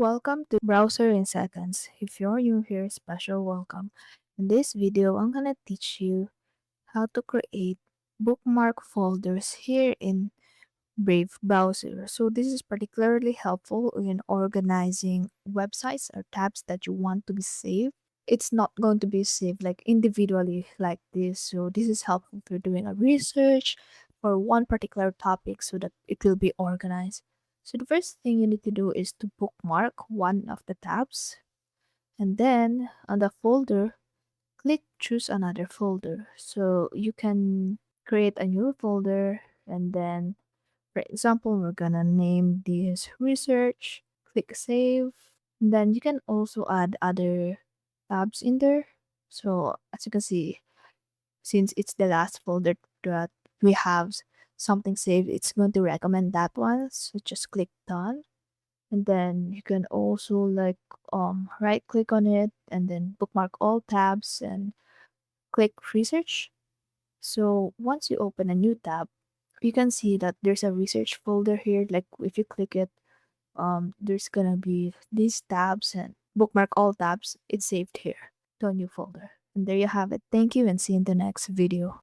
Welcome to Browser in Seconds. If you're new here, special welcome. In this video, I'm gonna teach you how to create bookmark folders here in Brave browser. So this is particularly helpful in organizing websites or tabs that you want to be saved. It's not going to be saved like individually like this. So this is helpful if you're doing a research for one particular topic so that it will be organized. So the first thing you need to do is to bookmark one of the tabs, and then on the folder, click choose another folder. So you can create a new folder, and then for example, we're gonna name this research, click save. And then you can also add other tabs in there. So as you can see, since it's the last folder that we have something saved, it's going to recommend that one. So just click done. And then you can also right click on it and then bookmark all tabs and click research. So once you open a new tab, you can see that there's a research folder here. Like if you click it, there's gonna be these tabs and bookmark all tabs. It's saved here to a new folder. And there you have it. Thank you and see you in the next video.